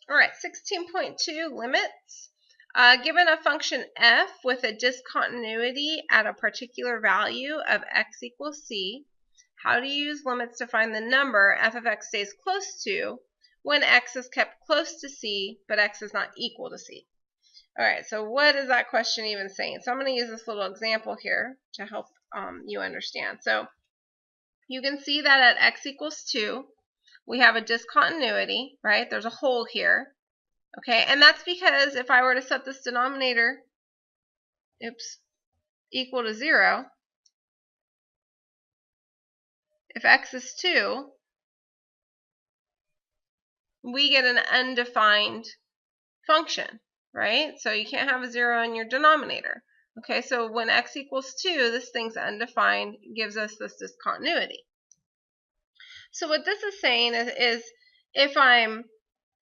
All right, 16.2, limits. Given a function f with a discontinuity at a particular value of x equals c, how do you use limits to find the number f of x stays close to when x is kept close to c, but x is not equal to c? All right, so what is that question even saying? So I'm going to use this little example here to help you understand. So you can see that at x equals 2, we have a discontinuity, right? There's a hole here. Okay, and that's because if I were to set this denominator, equal to 0, if x is 2, we get an undefined function, right? So you can't have a 0 in your denominator. Okay, so when x equals 2, this thing's undefined, gives us this discontinuity. So what this is saying is if I'm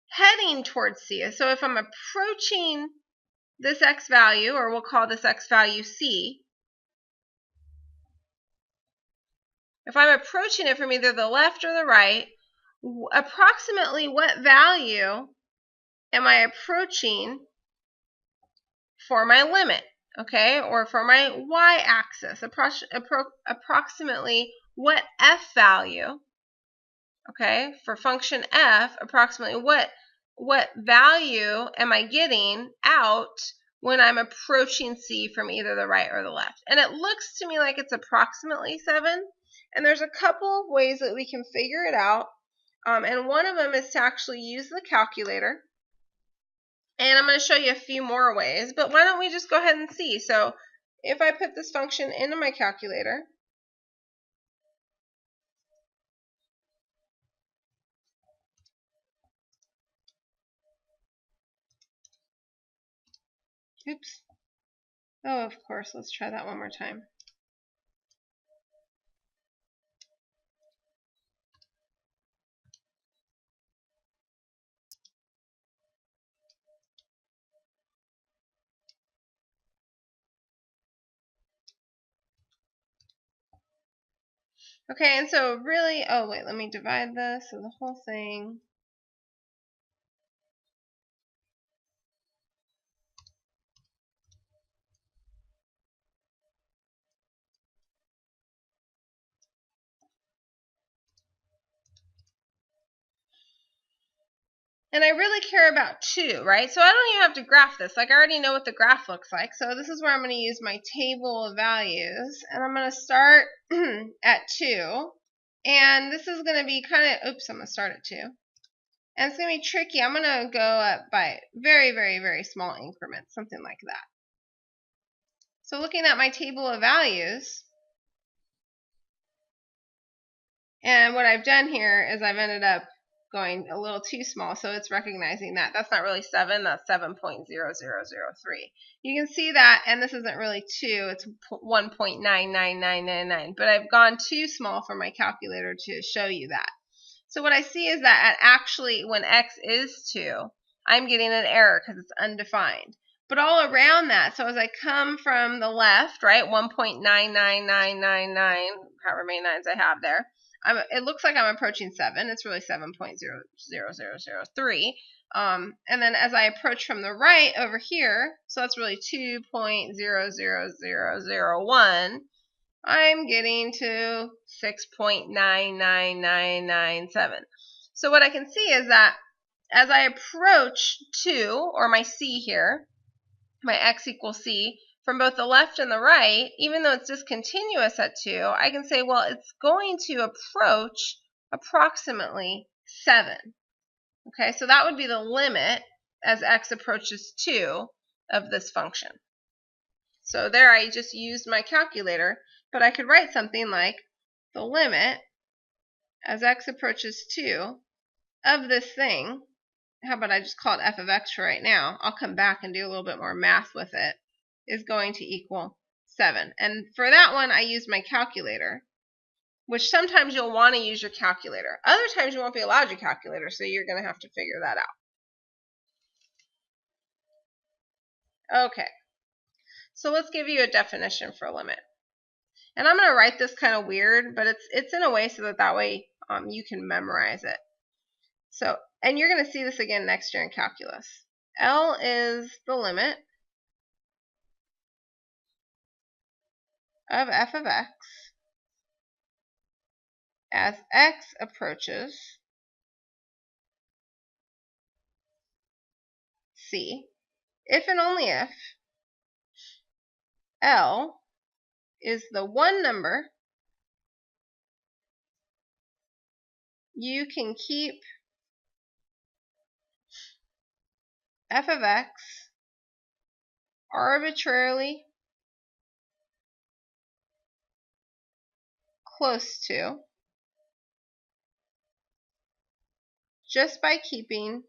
heading towards c, so if I'm approaching this x value, or we'll call this x value c, if I'm approaching it from either the left or the right, approximately what value am I approaching for my limit, okay, or for my y-axis? Approximately what f value, okay, for function f, approximately what value am I getting out when I'm approaching c from either the right or the left? And it looks to me like it's approximately 7. And there's a couple of ways that we can figure it out. And one of them is to actually use the calculator. And I'm going to show you a few more ways. But why don't we just go ahead and see? So if I put this function into my calculator, oh, of course, let's try that one more time. Okay, and so really, oh wait, let me divide this, so the whole thing. And I really care about 2, right? So I don't even have to graph this. Like, I already know what the graph looks like. So this is where I'm going to use my table of values. And I'm going to start at 2. And this is going to be kind of, I'm going to start at 2. And it's going to be tricky. I'm going to go up by very, very, very small increments, something like that. So looking at my table of values, and what I've done here is I've ended up going a little too small, so it's recognizing that that's not really 7, that's 7.0003. You can see that, and this isn't really 2, it's 1.99999, but I've gone too small for my calculator to show you that. So what I see is that actually when x is 2, I'm getting an error because it's undefined. But all around that, so as I come from the left, right, 1.99999, however many nines I have there, it looks like I'm approaching 7. It's really 7.00003. And then as I approach from the right over here, so that's really 2.00001, I'm getting to 6.99997. So what I can see is that as I approach 2, or my c here, my x equals c, from both the left and the right, even though it's discontinuous at 2, I can say, well, it's going to approach approximately 7. Okay, so that would be the limit as x approaches 2 of this function. So there I just used my calculator, but I could write something like the limit as x approaches 2 of this thing. How about I just call it f of x for right now? I'll come back and do a little bit more math with it. Is going to equal 7. And for that one, I used my calculator, which sometimes you'll want to use your calculator. Other times you won't be allowed your calculator, so you're going to have to figure that out. Okay, so let's give you a definition for a limit. And I'm going to write this kind of weird, but it's in a way so that way you can memorize it. So and you're going to see this again next year in calculus. L is the limit of f of x as x approaches c, if and only if L is the one number you can keep f of x arbitrarily close to just by keeping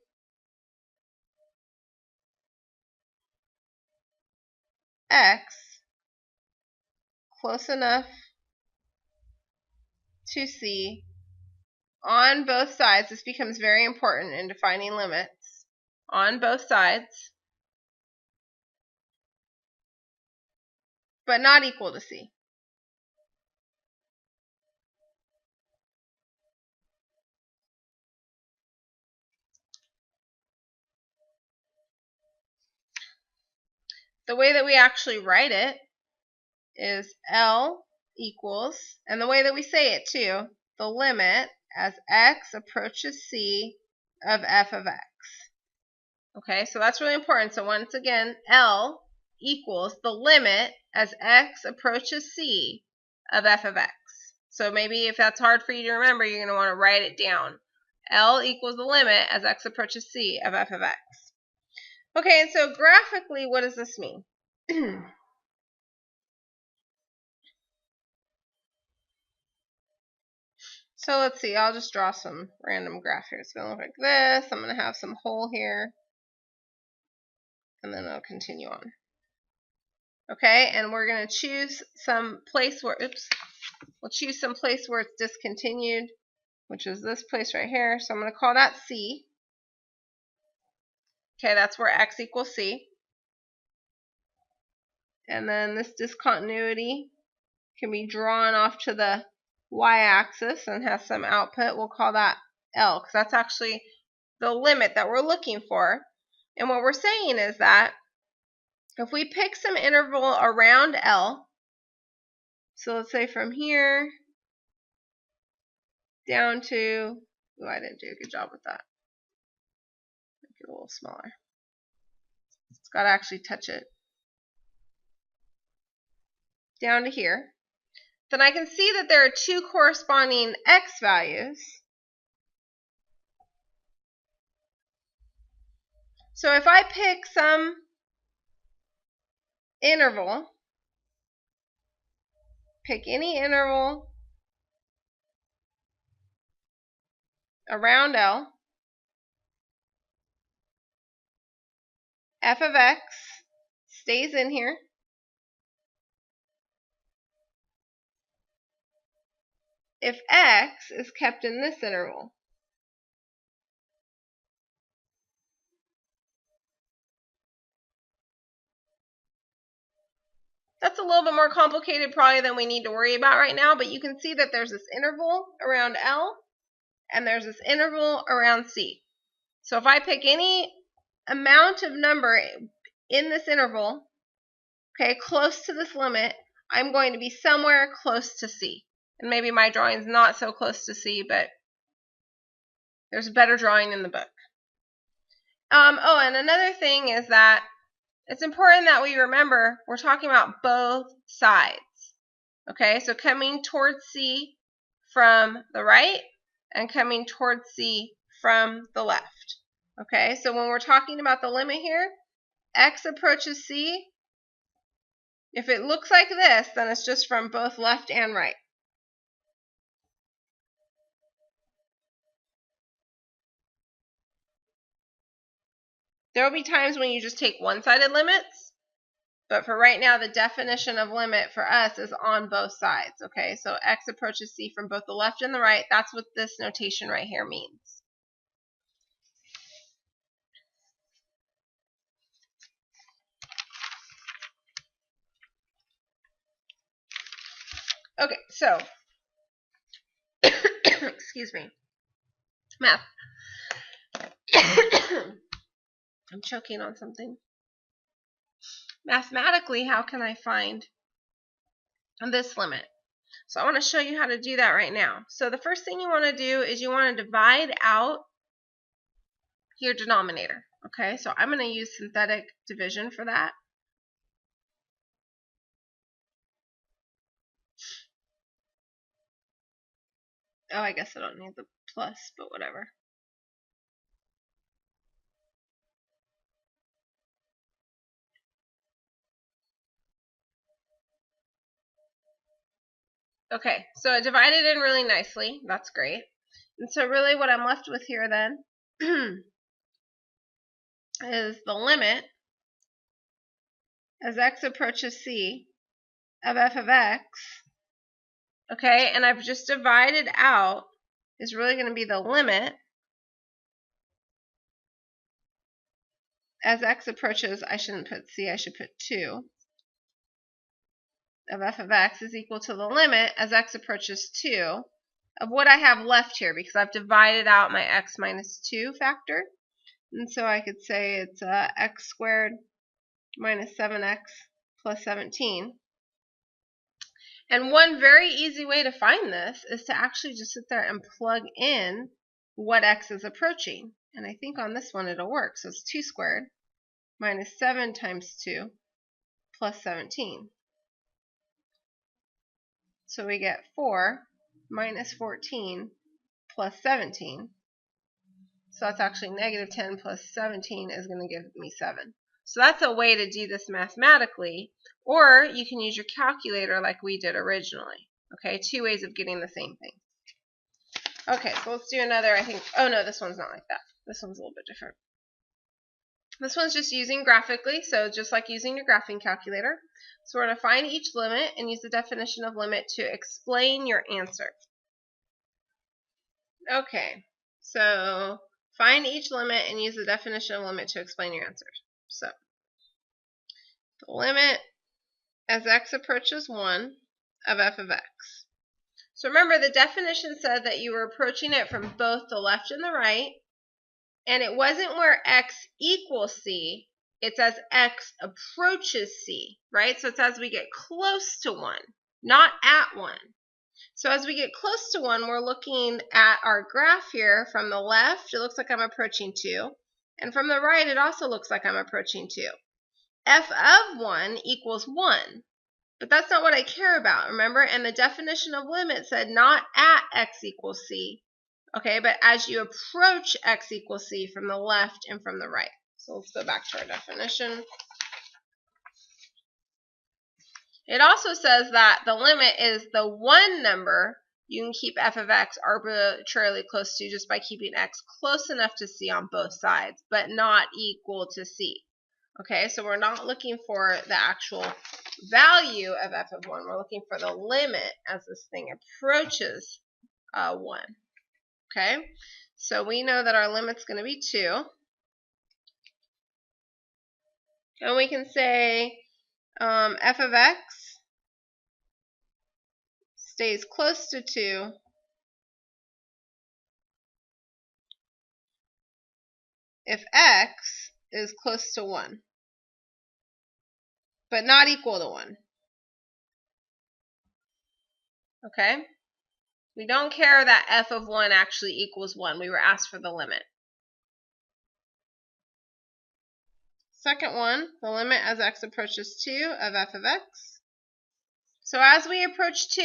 x close enough to c on both sides. This becomes very important in defining limits. On both sides, but not equal to c. The way that we actually write it is L equals, and the way that we say it too, the limit as x approaches c of f of x. Okay, so that's really important. So once again, L equals the limit as x approaches c of f of x. So maybe if that's hard for you to remember, you're going to want to write it down. L equals the limit as x approaches c of f of x. Okay, and so graphically, what does this mean? So let's see, I'll just draw some random graph here. It's going to look like this. I'm going to have some hole here, and then I'll continue on. Okay, and we're going to choose some place where, we'll choose some place where it's discontinued, which is this place right here. So I'm going to call that C. Okay, that's where x equals c. And then this discontinuity can be drawn off to the y-axis and has some output. We'll call that L, because that's actually the limit that we're looking for. And what we're saying is that if we pick some interval around L, so let's say from here down to, oh, I didn't do a good job with that. Make it a little smaller. It's got to actually touch it. Down to here. Then I can see that there are two corresponding x values. So if I pick some interval, pick any interval around L, f of x stays in here. If x is kept in this interval. That's a little bit more complicated probably than we need to worry about right now, but you can see that there's this interval around L and there's this interval around C. So if I pick any amount of number in this interval, okay, close to this limit, I'm going to be somewhere close to C. And maybe my drawing is not so close to C, but there's a better drawing in the book. Oh, and another thing is that it's important that we remember we're talking about both sides. Okay, so coming towards C from the right and coming towards C from the left. Okay, so when we're talking about the limit here, x approaches C. If it looks like this, then it's just from both left and right. There will be times when you just take one-sided limits, but for right now, the definition of limit for us is on both sides. Okay, so x approaches C from both the left and the right. That's what this notation right here means. Okay, so, excuse me, math. I'm choking on something. Mathematically, how can I find this limit? So I want to show you how to do that right now. So the first thing you want to do is you want to divide out your denominator. Okay, so I'm going to use synthetic division for that. Oh, I guess I don't need the plus, but whatever. Okay, so it divided in really nicely. That's great. And so really what I'm left with here then is the limit as x approaches c of f of x. Okay, and I've just divided out is really going to be the limit as x approaches, I shouldn't put c, I should put 2, of f of x is equal to the limit as x approaches 2 of what I have left here, because I've divided out my x minus 2 factor. And so I could say it's x squared minus 7x plus 17. And one very easy way to find this is to actually just sit there and plug in what x is approaching. And I think on this one it'll work. So it's 2 squared minus 7 times 2 plus 17. So we get 4 minus 14 plus 17. So that's actually negative 10 plus 17 is going to give me 7. So that's a way to do this mathematically, or you can use your calculator like we did originally. Okay, 2 ways of getting the same thing. Okay, so let's do another, I think, oh no, this one's not like that. This one's a little bit different. This one's just using graphically, so just like using your graphing calculator. So we're going to find each limit and use the definition of limit to explain your answer. Okay, so find each limit and use the definition of limit to explain your answer. So the limit as x approaches 1 of f of x. So remember, the definition said that you were approaching it from both the left and the right, and it wasn't where x equals c, it's as x approaches c, right? So it's as we get close to 1, not at 1. So as we get close to 1, we're looking at our graph here. From the left, it looks like I'm approaching 2, and from the right, it also looks like I'm approaching 2. F of 1 equals 1. But that's not what I care about, remember? And the definition of limit said not at x equals c, okay, but as you approach x equals c from the left and from the right. So let's go back to our definition. It also says that the limit is the one number you can keep f of x arbitrarily close to just by keeping x close enough to c on both sides, but not equal to c. Okay, so we're not looking for the actual value of f of 1. We're looking for the limit as this thing approaches 1. Okay, so we know that our limit's going to be 2. And we can say f of x stays close to 2 if x is close to 1, but not equal to 1. Okay? We don't care that f of 1 actually equals 1. We were asked for the limit. Second one, the limit as x approaches 2 of f of x. So as we approach 2,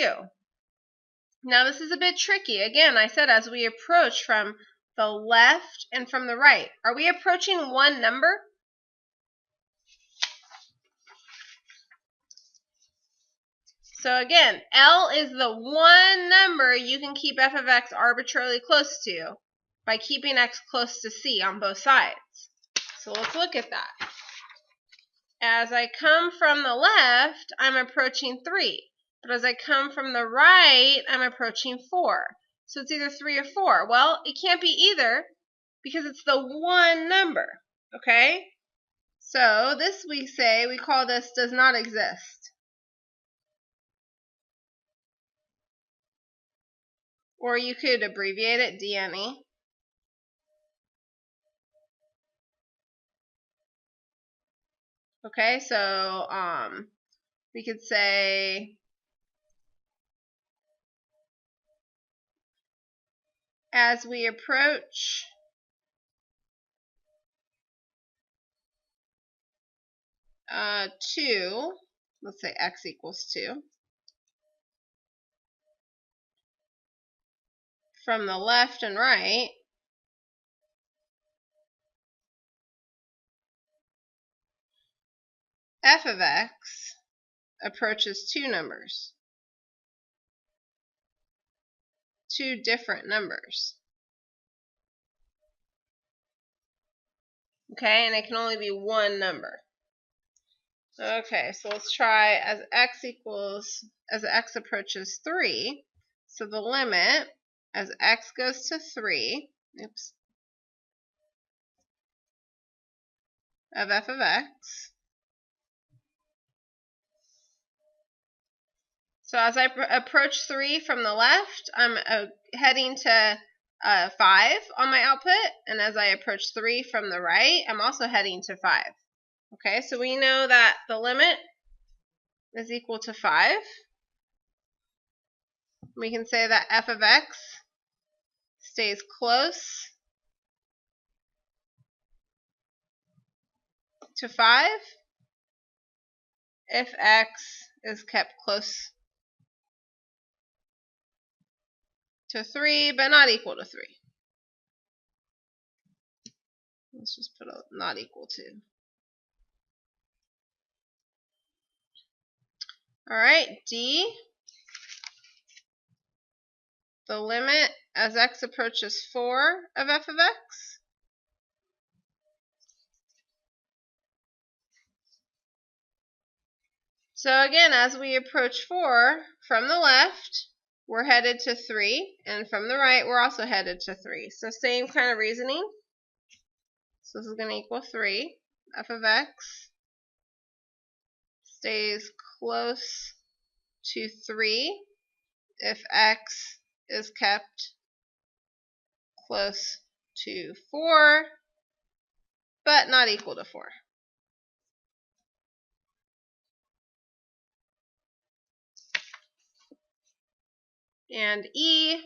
now this is a bit tricky. Again, I said as we approach from the left and from the right. Are we approaching one number? So again, L is the one number you can keep f of x arbitrarily close to by keeping x close to c on both sides. So let's look at that. As I come from the left, I'm approaching 3. But as I come from the right, I'm approaching 4. So it's either 3 or 4. Well, it can't be either because it's the one number. Okay? So this we call this does not exist. Or you could abbreviate it DNE. Okay, so we could say as we approach two, let's say x equals 2, from the left and right, f of x approaches two numbers, two different numbers. Okay, and it can only be one number. Okay, so let's try as x approaches 3, so the limit as x goes to 3, of f of x. So as I approach 3 from the left, I'm heading to 5 on my output, and as I approach 3 from the right, I'm also heading to 5. Okay, so we know that the limit is equal to 5. We can say that f of x stays close to 5 if x is kept close to 3, but not equal to 3. Let's just put a not equal to. All right, D, the limit as x approaches 4 of f of x. So again, as we approach 4 from the left, we're headed to 3, and from the right, we're also headed to 3. So same kind of reasoning. So this is going to equal 3. F of x stays close to 3 if x is kept close to 4, but not equal to 4. And E,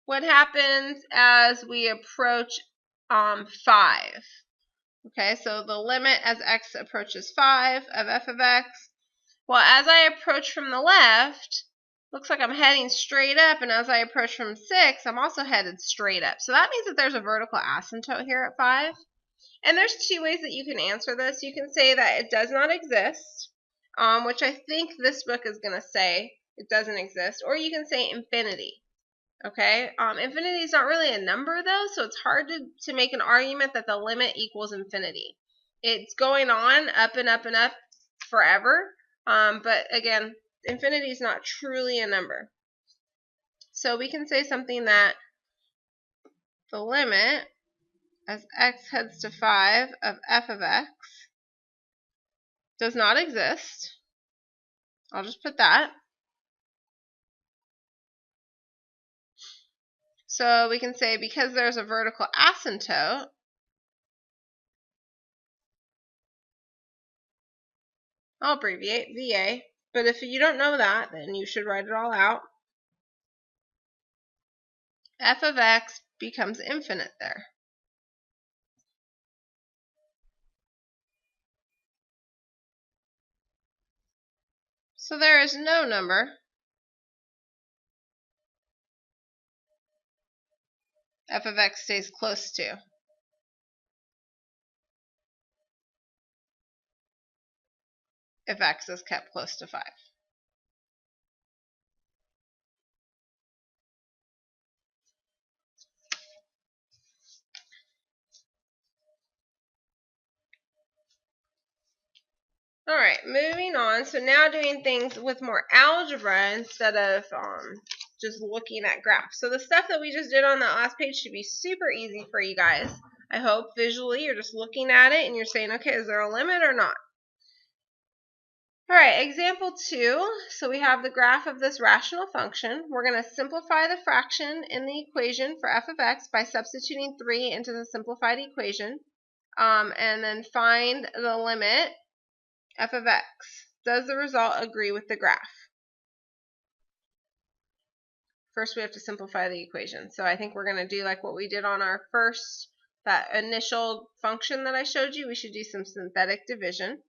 what happens as we approach 5? Okay, so the limit as x approaches 5 of f of x. Well, as I approach from the left, looks like I'm heading straight up, and as I approach from 6, I'm also headed straight up. So that means that there's a vertical asymptote here at 5. And there's two ways that you can answer this. You can say that it does not exist, which I think this book is going to say it doesn't exist, or you can say infinity. Okay, infinity is not really a number though, so it's hard to make an argument that the limit equals infinity. It's going on up and up and up forever, but again, infinity is not truly a number. So we can say something that the limit as x heads to 5 of f of x does not exist. I'll just put that. So we can say because there's a vertical asymptote, I'll abbreviate VA, but if you don't know that, then you should write it all out. F of x becomes infinite there. So there is no number f of x stays close to if x is kept close to 5. All right, moving on. So now doing things with more algebra instead of just looking at graphs. So the stuff that we just did on that last page should be super easy for you guys. I hope visually you're just looking at it and you're saying, okay, is there a limit or not? All right, example 2. So we have the graph of this rational function. We're going to simplify the fraction in the equation for f of x by substituting 3 into the simplified equation. and then find the limit f of x. Does the result agree with the graph? First, we have to simplify the equation. So I think we're going to do like what we did on our first, that initial function that I showed you. We should do some synthetic division.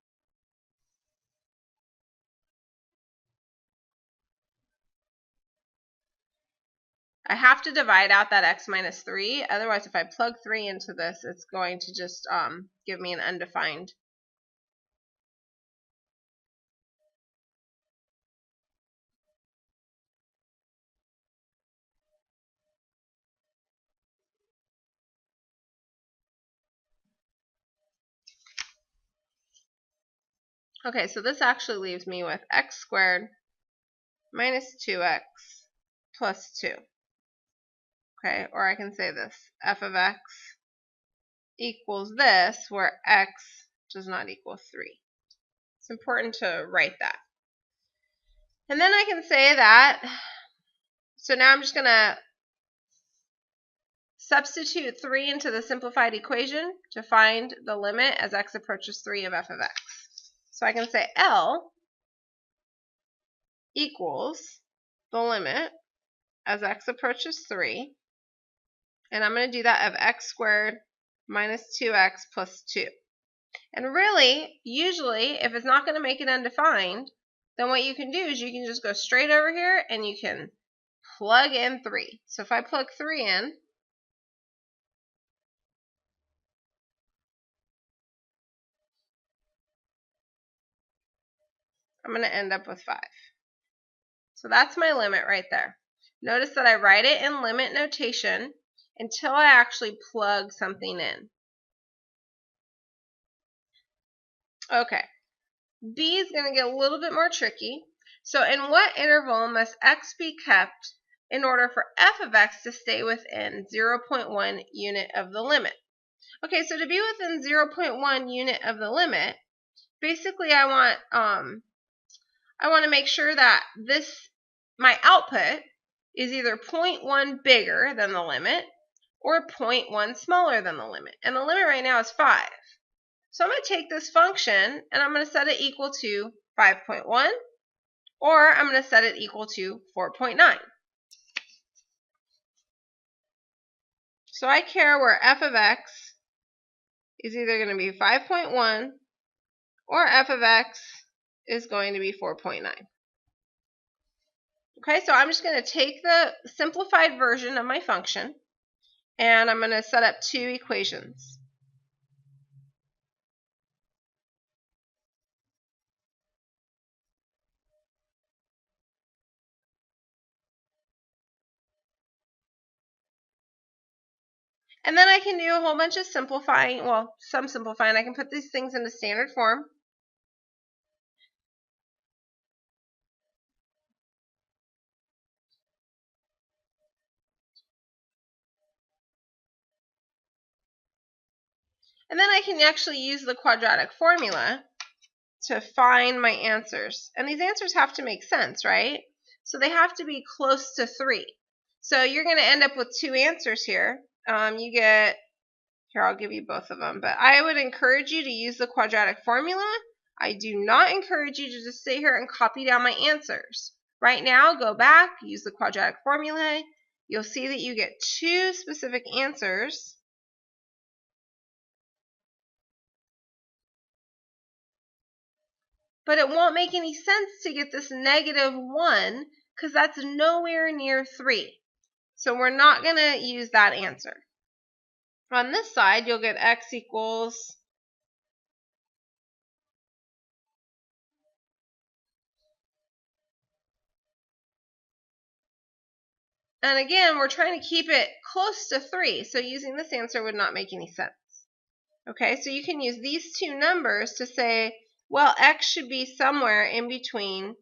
I have to divide out that x minus 3. Otherwise, if I plug 3 into this, it's going to just give me an undefined. Okay, so this actually leaves me with x squared minus 2x plus 2. Okay, or I can say this, f of x equals this, where x does not equal 3. It's important to write that. And then I can say that, so now I'm just going to substitute 3 into the simplified equation to find the limit as x approaches 3 of f of x. So I can say L equals the limit as x approaches 3, and I'm going to do that of x squared minus 2x plus 2. And really, usually, if it's not going to make it undefined, then what you can do is you can just go straight over here and you can plug in 3. So if I plug 3 in, I'm going to end up with 5. So that's my limit right there. Notice that I write it in limit notation until I actually plug something in. Okay, B is going to get a little bit more tricky. So in what interval must x be kept in order for f of x to stay within 0.1 unit of the limit? Okay, so to be within 0.1 unit of the limit, basically I want to make sure that my output is either 0.1 bigger than the limit or 0.1 smaller than the limit. And the limit right now is 5. So I'm going to take this function and I'm going to set it equal to 5.1, or I'm going to set it equal to 4.9. So I care where f of x is either going to be 5.1 or f of x is going to be 4.9. Okay, so I'm just going to take the simplified version of my function and I'm going to set up two equations. And then I can do a whole bunch of simplifying, well, some simplifying. I can put these things into standard form. And then I can actually use the quadratic formula to find my answers. And these answers have to make sense, right? So they have to be close to 3. So you're going to end up with 2 answers here. You get, here I'll give you both of them, but I would encourage you to use the quadratic formula. I do not encourage you to just sit here and copy down my answers. Right now, go back, use the quadratic formula. You'll see that you get 2 specific answers. But it won't make any sense to get this -1 because that's nowhere near 3. So we're not going to use that answer. On this side, you'll get x equals and again, we're trying to keep it close to 3, so using this answer would not make any sense. Okay, so you can use these 2 numbers to say, well, x should be somewhere in between.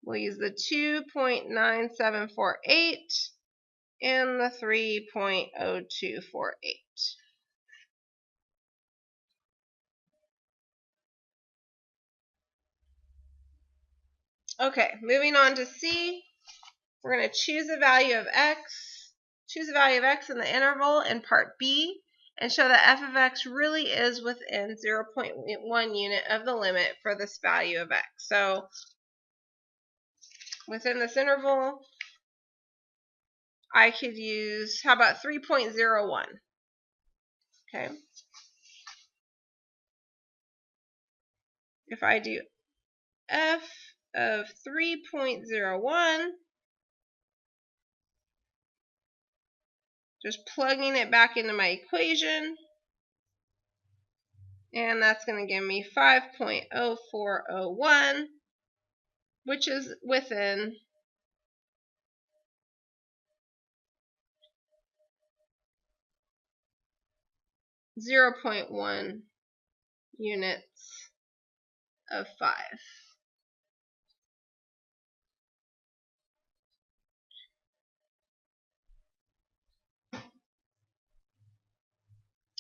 We'll use the 2.9748 and the 3.0248. Okay, moving on to C. We're going to choose a value of x in the interval in part B, and show that f of x really is within 0.1 unit of the limit for this value of x. So within this interval, I could use, how about 3.01? Okay. If I do f of 3.01, just plugging it back into my equation, and that's going to give me 5.0401, which is within 0.1 units of 5.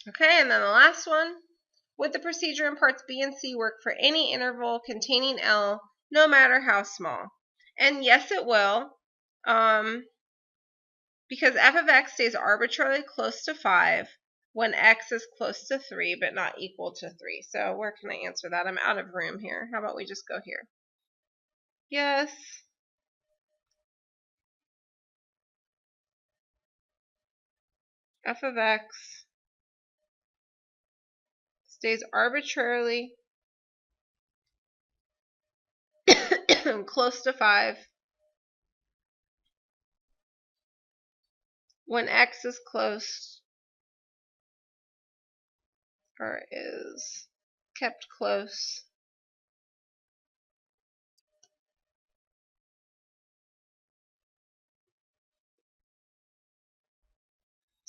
Okay, and then the last one. Would the procedure in parts B and C work for any interval containing L, no matter how small? And yes, it will, because f of x stays arbitrarily close to 5 when x is close to 3 but not equal to 3. So where can I answer that? I'm out of room here. How about we just go here? Yes. F of x stays arbitrarily close to 5 when x is close or is kept close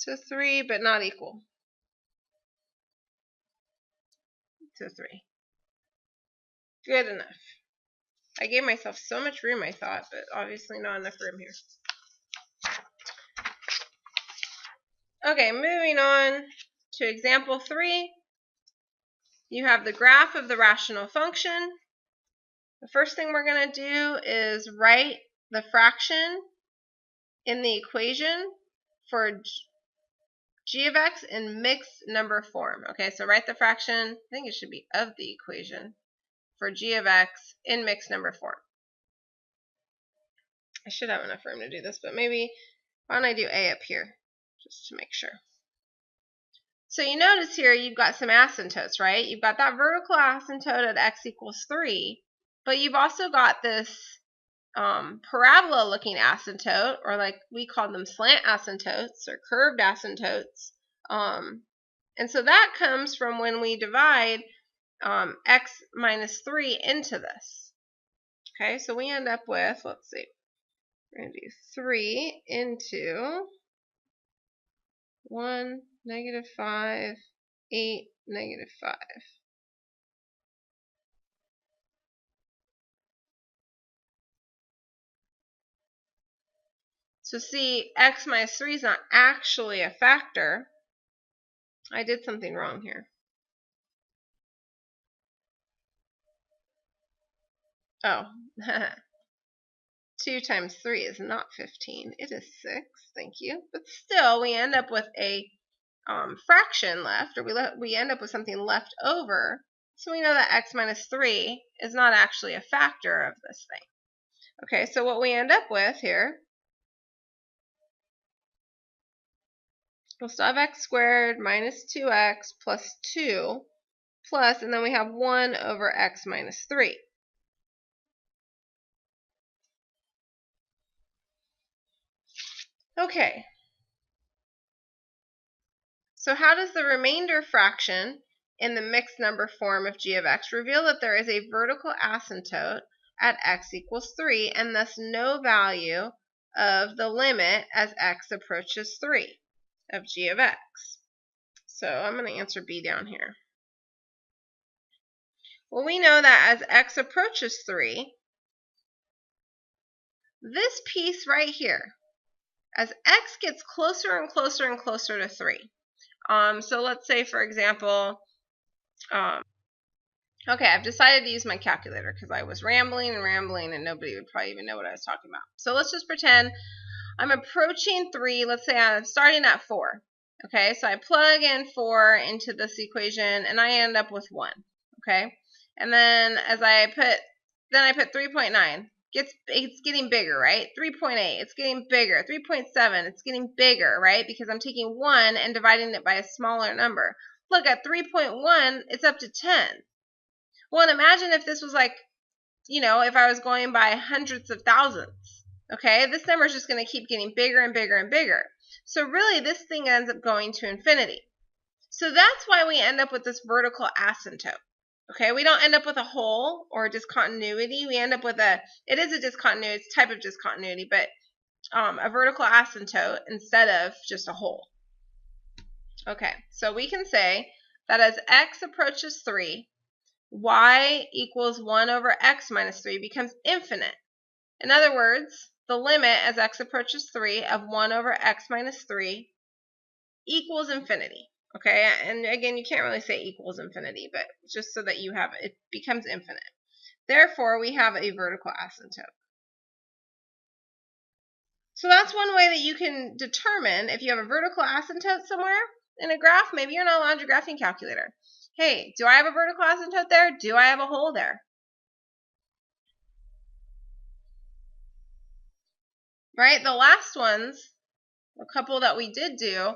to 3 but not equal to 3. Good enough. I gave myself so much room, I thought, but obviously not enough room here. Okay, moving on to example 3. You have the graph of the rational function. The first thing we're going to do is write the fraction in the equation for g of x in mixed number form. Okay, so write the fraction, I think it should be of the equation, for g of x in mixed number form. I should have enough room to do this, but maybe, why don't I do a up here, just to make sure. So you notice here you've got some asymptotes, right? You've got that vertical asymptote at x equals 3, but you've also got this parabola-looking asymptote, or like we call them slant asymptotes or curved asymptotes. And so that comes from when we divide x minus 3 into this. Okay, so we end up with, let's see, we're going to do 3 into 1, negative 5, 8, negative 5. So see, x minus 3 is not actually a factor. I did something wrong here. Oh, 2 times 3 is not 15. It is 6. Thank you. But still, we end up with a fraction left, or we end up with something left over. So we know that x minus 3 is not actually a factor of this thing. Okay, so what we end up with here, we'll still have x squared minus 2x plus 2 plus, and then we have 1 over x minus 3. Okay. So how does the remainder fraction in the mixed number form of g of x reveal that there is a vertical asymptote at x equals 3 and thus no value of the limit as x approaches 3 of g of x? So I'm going to answer B down here. Well, we know that as x approaches 3, this piece right here, as x gets closer and closer and closer to 3. So let's say, for example, okay, I've decided to use my calculator because I was rambling and nobody would probably even know what I was talking about. So let's just pretend I'm approaching 3. Let's say I'm starting at 4. Okay, so I plug in 4 into this equation, and I end up with 1. Okay, and then I put 3.9. It's getting bigger, right? 3.8, it's getting bigger. 3.7, it's getting bigger, right? Because I'm taking 1 and dividing it by a smaller number. Look, at 3.1, it's up to 10. Well, and imagine if this was like, if I was going by hundreds of thousands. Okay, this number is just going to keep getting bigger and bigger and bigger. So really, this thing ends up going to infinity. So that's why we end up with this vertical asymptote. Okay, we don't end up with a hole or a discontinuity. We end up with it is a discontinuity, it's a type of discontinuity, but a vertical asymptote instead of just a hole. Okay, so we can say that as x approaches 3, y equals 1 over x minus 3 becomes infinite. In other words, the limit as x approaches 3 of 1 over x minus 3 equals infinity. Okay, and again, you can't really say equals infinity, but just so that you have it becomes infinite. Therefore, we have a vertical asymptote. So that's one way that you can determine if you have a vertical asymptote somewhere in a graph. Maybe you're not allowed your graphing calculator. Hey, do I have a vertical asymptote there? Do I have a hole there? Right? The last ones, a couple that we did do,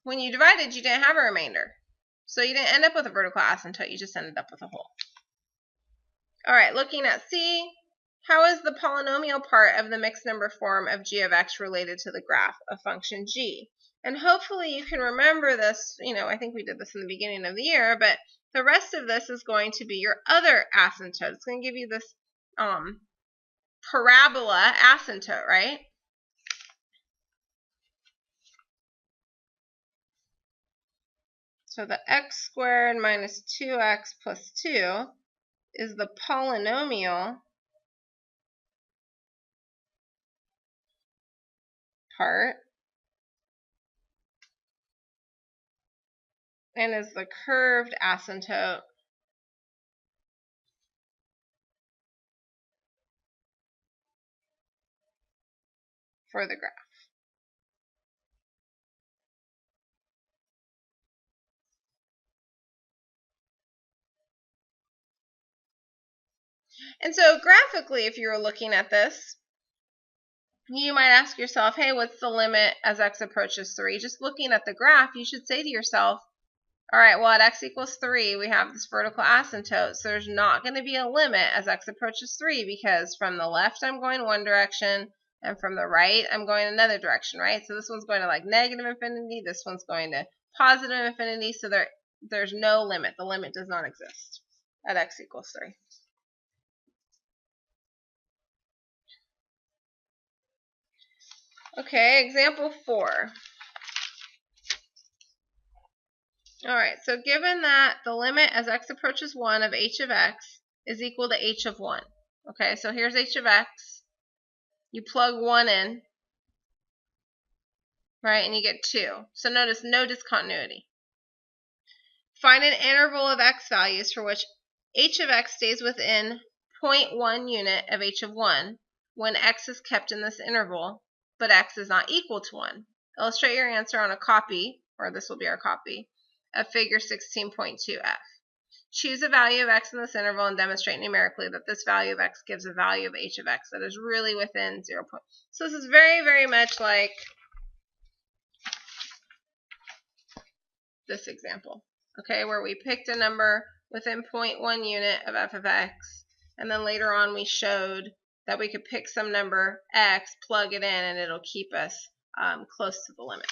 when you divided, you didn't have a remainder. So you didn't end up with a vertical asymptote, you just ended up with a hole. All right, looking at C, how is the polynomial part of the mixed number form of g of x related to the graph of function g? And hopefully you can remember this, I think we did this in the beginning of the year, but the rest of this is going to be your other asymptote. It's going to give you this parabola asymptote, right? So the x squared minus 2x plus 2 is the polynomial part and is the curved asymptote for the graph. And so graphically, if you were looking at this, you might ask yourself, hey, what's the limit as x approaches 3? Just looking at the graph, you should say to yourself, all right, well, at x equals 3, we have this vertical asymptote, so there's not going to be a limit as x approaches 3 because from the left, I'm going one direction, and from the right, I'm going another direction, right? So this one's going to like negative infinity, this one's going to positive infinity, so there's no limit. The limit does not exist at x equals 3. Okay, example 4. All right, so given that the limit as x approaches 1 of h of x is equal to h of 1. Okay, so here's h of x. You plug 1 in, right, and you get 2. So notice no discontinuity. Find an interval of x values for which h of x stays within 0.1 unit of h of 1 when x is kept in this interval, but x is not equal to 1. Illustrate your answer on a copy, or this will be our copy, of figure 16.2f. Choose a value of x in this interval and demonstrate numerically that this value of x gives a value of h of x that is really within 0. So this is very, very much like this example, okay, where we picked a number within 0.1 unit of f of x, and then later on we showed that we could pick some number x, plug it in, and it'll keep us close to the limit.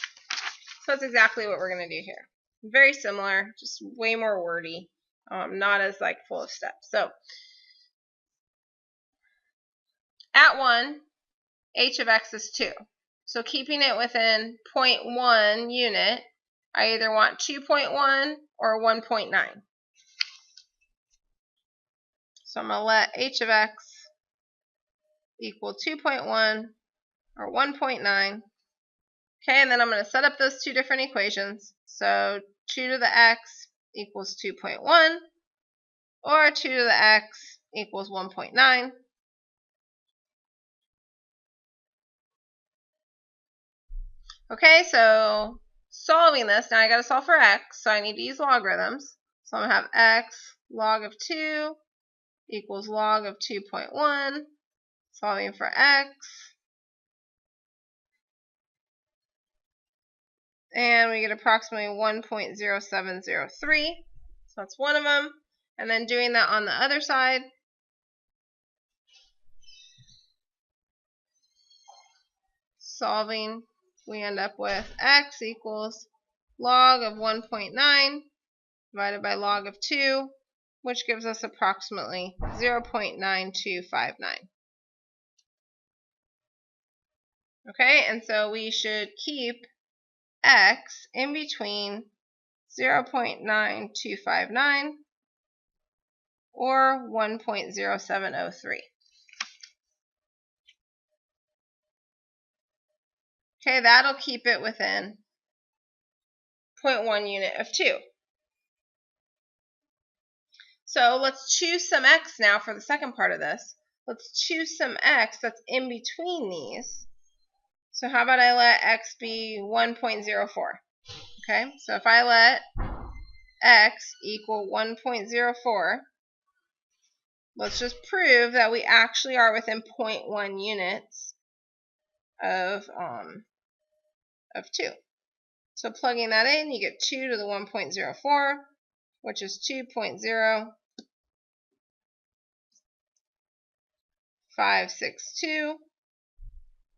So that's exactly what we're going to do here. Very similar, just way more wordy, not as like full of steps. So at 1, h of x is 2. So keeping it within 0.1 unit, I either want 2.1 or 1.9. So I'm going to let h of x equal 2.1 or 1.9. Okay, and then I'm going to set up those two different equations. So 2 to the x equals 2.1, or 2 to the x equals 1.9. Okay, so solving this, now I got to solve for x, so I need to use logarithms. So I'm going to have x log of 2 equals log of 2.1, solving for x. And we get approximately 1.0703. So that's one of them. And then doing that on the other side. Solving, we end up with x equals log of 1.9 divided by log of 2, which gives us approximately 0.9259. Okay, and so we should keep x in between 0.9259 or 1.0703. Okay, that'll keep it within 0.1 unit of 2. So let's choose some x now for the second part of this. Let's choose some x that's in between these. So how about I let x be 1.04? Okay, so if I let x equal 1.04, let's just prove that we actually are within 0.1 units of 2. So plugging that in, you get 2 to the 1.04, which is 2.0562.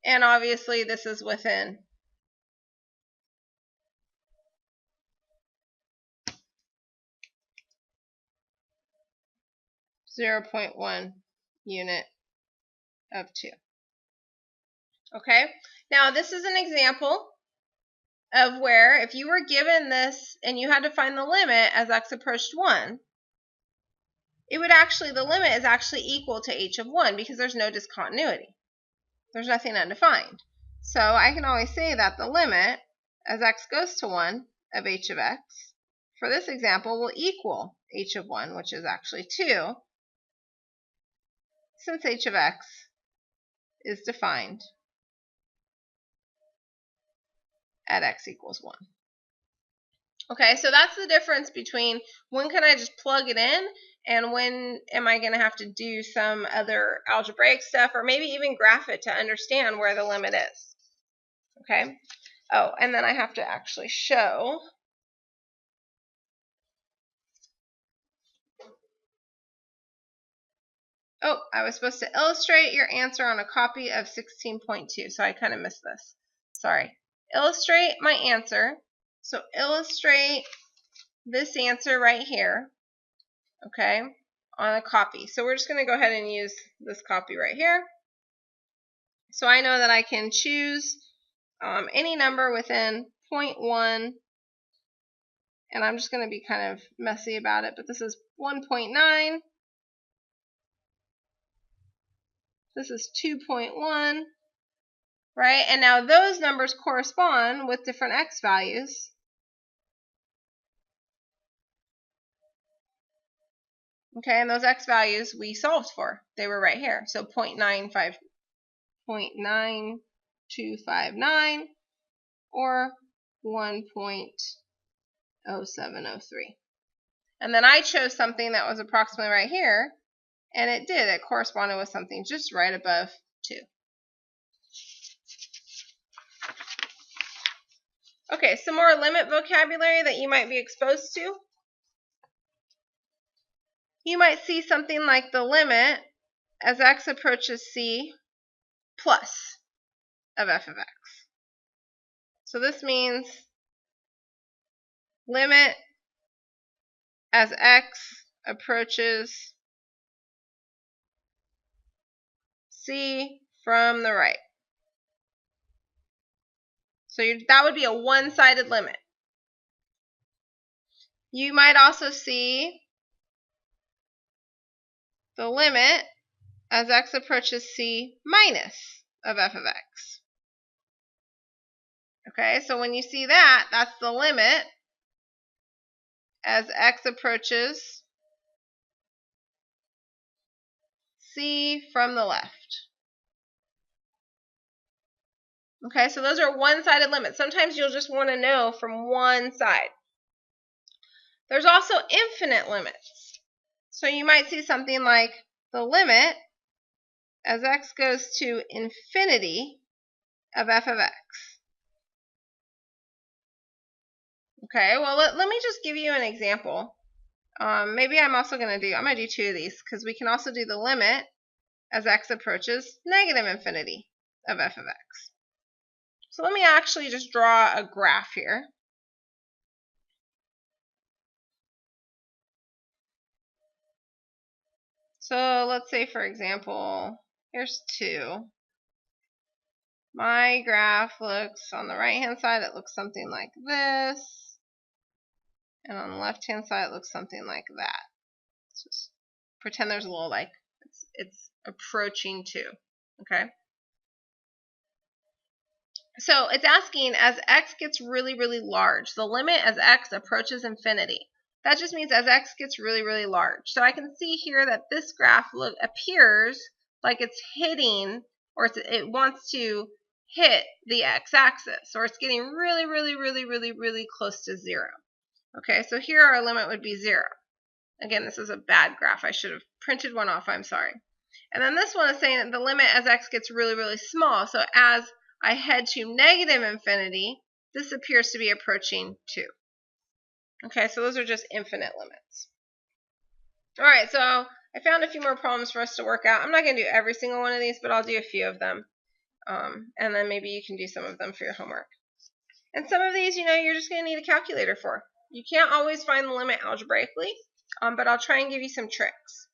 And obviously this is within 0.1 unit of 2. Okay, now this is an example of where if you were given this and you had to find the limit as x approached 1, it would actually, the limit is actually equal to h of 1 because there's no discontinuity. There's nothing undefined. So I can always say that the limit as x goes to 1 of h of x, for this example, will equal h of 1, which is actually 2, since h of x is defined at x equals 1. Okay, so that's the difference between when can I just plug it in and when am I going to have to do some other algebraic stuff or maybe even graph it to understand where the limit is. Okay, oh, and then I have to actually show I was supposed to illustrate your answer on a copy of 16.2, so I kind of missed this. Sorry. Illustrate my answer. So illustrate this answer right here, okay, on a copy. So we're just going to go ahead and use this copy right here. So I know that I can choose any number within 0.1, and I'm just going to be kind of messy about it, but this is 1.9. This is 2.1, right? And now those numbers correspond with different x values. Okay, and those x values we solved for. They were right here. So 0.9259 or 1.0703. And then I chose something that was approximately right here, and it did. It corresponded with something just right above 2. Okay, some more limit vocabulary that you might be exposed to. You might see something like the limit as x approaches c plus of f of x. So this means limit as x approaches c from the right. So that would be a one-sided limit. You might also see the limit as x approaches c minus of f of x. Okay, so when you see that, that's the limit as x approaches c from the left. Okay, so those are one-sided limits. Sometimes you'll just want to know from one side. There's also infinite limits. So you might see something like the limit as x goes to infinity of f of x. Okay, well, let me just give you an example. Maybe I'm going to do two of these because we can also do the limit as x approaches negative infinity of f of x. So let me actually just draw a graph here. So let's say, for example, here's 2. My graph looks, on the right-hand side, it looks something like this. And on the left-hand side, it looks something like that. Let's just pretend there's a little, like, it's approaching 2. Okay? So it's asking, as x gets really, really large, the limit as x approaches infinity. That just means as x gets really, really large. So I can see here that this graph appears like it's hitting, or it wants to hit the x-axis, or it's getting really, really, really, really, really close to 0. Okay, so here our limit would be 0. Again, this is a bad graph. I should have printed one off. I'm sorry. And then this one is saying that the limit as x gets really, really small. So as I head to negative infinity, this appears to be approaching 2. Okay, so those are just infinite limits. All right, so I found a few more problems for us to work out. I'm not going to do every single one of these, but I'll do a few of them. And then maybe you can do some of them for your homework. And some of these, you're just going to need a calculator for. You can't always find the limit algebraically, but I'll try and give you some tricks.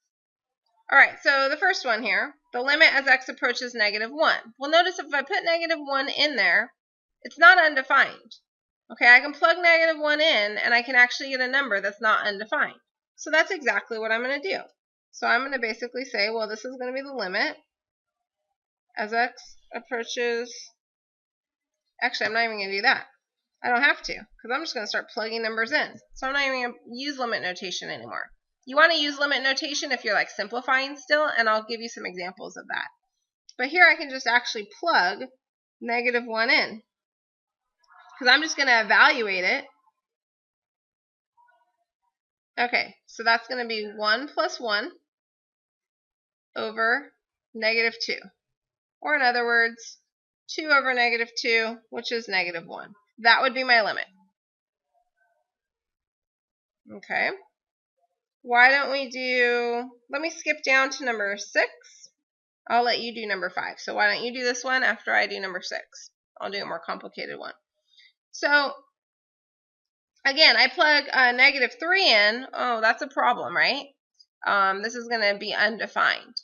All right, so the first one here, the limit as x approaches negative 1. Well, notice if I put negative 1 in there, it's not undefined. Okay, I can plug negative 1 in, and I can actually get a number that's not undefined. So that's exactly what I'm going to do. So I'm going to basically say, well, this is going to be the limit as x approaches. Actually, I'm not even going to do that. I don't have to, because I'm just going to start plugging numbers in. So I'm not even going to use limit notation anymore. You want to use limit notation if you're like simplifying still, and I'll give you some examples of that. But here I can just actually plug negative 1 in, because I'm just going to evaluate it. Okay, so that's going to be 1 plus 1 over negative 2. Or in other words, 2 over negative 2, which is negative 1. That would be my limit. Okay. Why don't we let me skip down to number 6. I'll let you do number 5. So why don't you do this one after I do number 6? I'll do a more complicated one. So again, I plug negative 3 in. Oh, that's a problem, right? This is going to be undefined.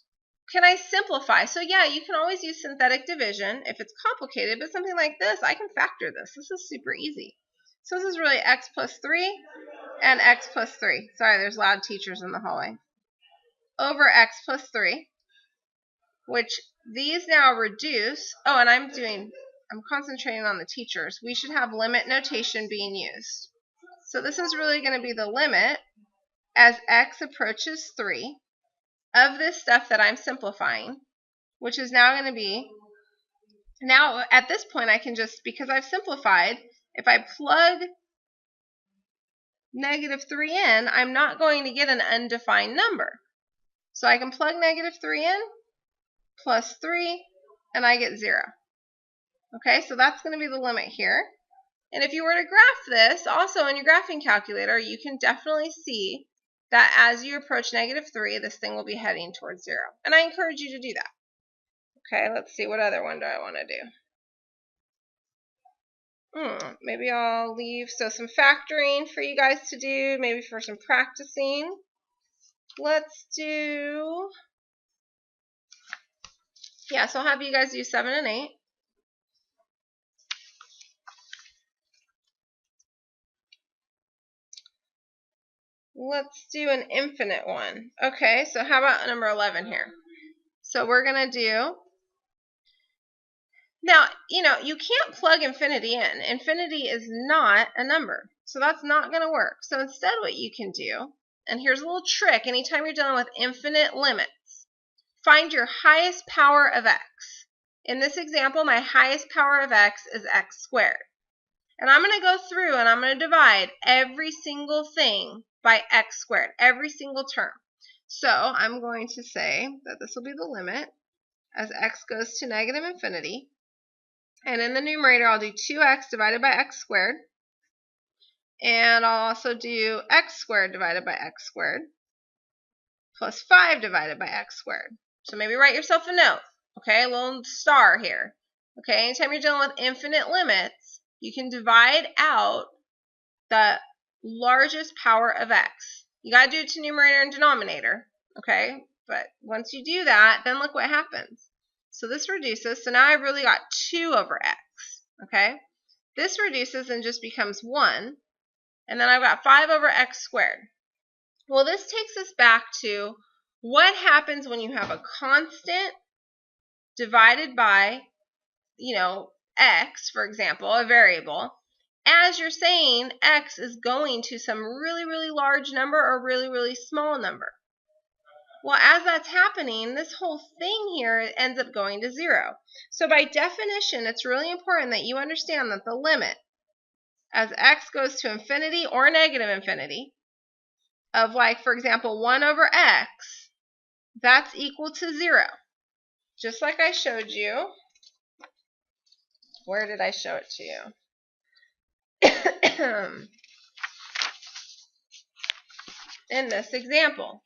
Can I simplify? So yeah, you can always use synthetic division if it's complicated, but something like this, I can factor this. This is super easy. So this is really x plus 3 and x plus 3. Sorry, there's loud teachers in the hallway. Over x plus 3, which these now reduce. Oh, and I'm concentrating on the teachers. We should have limit notation being used. So this is really going to be the limit as x approaches 3 of this stuff that I'm simplifying, which is now going to be, now at this point I can just, because I've simplified, if I plug negative 3 in, I'm not going to get an undefined number. So I can plug negative 3 in, plus 3, and I get 0. Okay, so that's going to be the limit here. And if you were to graph this, also in your graphing calculator, you can definitely see that as you approach negative 3, this thing will be heading towards 0. And I encourage you to do that. Okay, let's see, what other one do I want to do? Maybe I'll leave some factoring for you guys to do, maybe for some practicing. Let's do, yeah, so I'll have you guys do 7 and 8. Let's do an infinite one. Okay, so how about number 11 here? So we're going to do, now, you can't plug infinity in. Infinity is not a number, so that's not going to work. So instead what you can do, and here's a little trick, anytime you're dealing with infinite limits, find your highest power of x. In this example, my highest power of x is x squared. And I'm going to go through and I'm going to divide every single thing by x squared, every single term. So I'm going to say that this will be the limit as x goes to negative infinity. And in the numerator, I'll do 2x divided by x squared. And I'll also do x squared divided by x squared plus 5 divided by x squared. So maybe write yourself a note, okay, a little star here. Okay, anytime you're dealing with infinite limits, you can divide out the largest power of x. You got to do it to numerator and denominator, okay? But once you do that, then look what happens. So this reduces, so now I've really got 2 over x, okay? This reduces and just becomes 1, and then I've got 5 over x squared. Well, this takes us back to what happens when you have a constant divided by, x, for example, a variable. As you're saying, x is going to some really, really large number or really, really small number. Well, as that's happening, this whole thing here ends up going to 0. So by definition, it's really important that you understand that the limit as x goes to infinity or negative infinity of, like, for example, 1 over x, that's equal to 0. Just like I showed you. Where did I show it to you? In this example,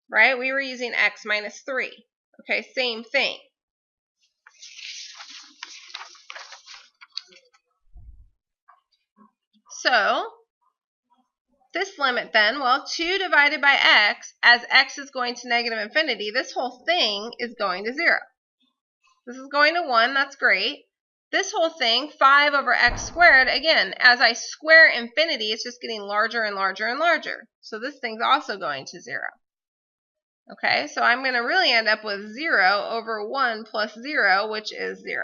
right? We were using x minus 3. Okay, same thing. So, this limit then, well, 2 divided by x, as x is going to negative infinity, this whole thing is going to 0. This is going to 1, that's great. This whole thing, 5 over x squared, again, as I square infinity, it's just getting larger and larger and larger. So this thing's also going to 0. Okay, so I'm going to really end up with 0 over 1 plus 0, which is 0.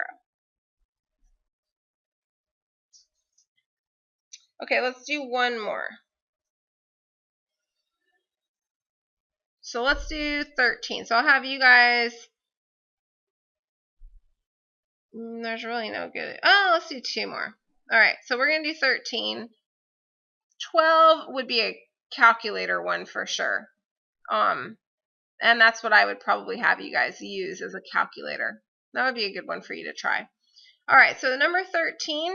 Okay, let's do one more. So let's do 13. So I'll have you guys... There's really no good... Oh, let's do 2 more. All right, so we're going to do 13. 12 would be a calculator one for sure. And that's what I would probably have you guys use as a calculator. That would be a good one for you to try. All right, so the number 13,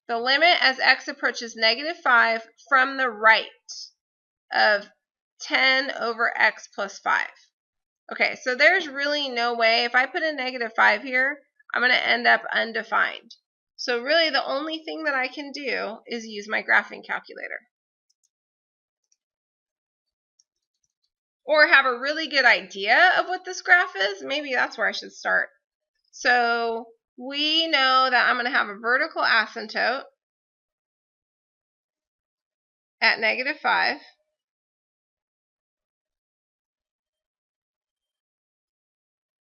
the limit as x approaches negative 5 from the right of 10 over x plus 5. Okay, so there's really no way. If I put a negative 5 here, I'm going to end up undefined. So really the only thing that I can do is use my graphing calculator. Or have a really good idea of what this graph is. Maybe that's where I should start. So we know that I'm going to have a vertical asymptote at negative 5.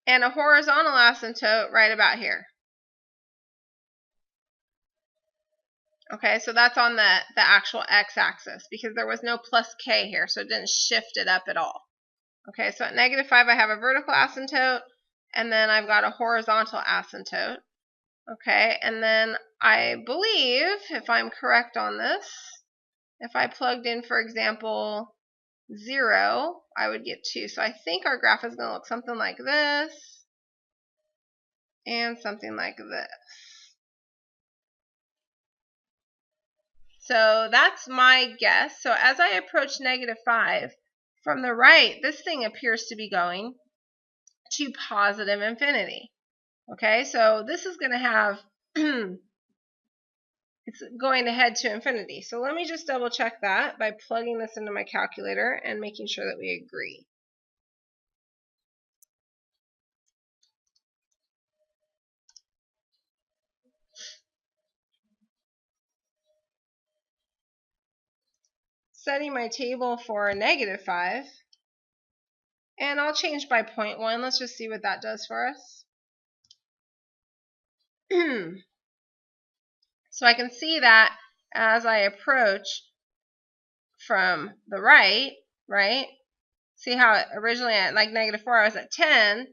And a horizontal asymptote right about here. Okay, so that's on the actual x-axis because there was no plus k here, so it didn't shift it up at all. Okay, so at negative 5 I have a vertical asymptote, and then I've got a horizontal asymptote. Okay, and then I believe, if I'm correct on this, if I plugged in, for example, 0, I would get 2. So I think our graph is going to look something like this and something like this. So that's my guess. So as I approach negative 5, from the right, this thing appears to be going to positive infinity. Okay, so this is going to have, it's going to head to infinity. So let me just double check that by plugging this into my calculator and making sure that we agree. Setting my table for negative 5, and I'll change by 0.1. Let's just see what that does for us. So I can see that as I approach from the right, see how originally at like negative 4 I was at 10,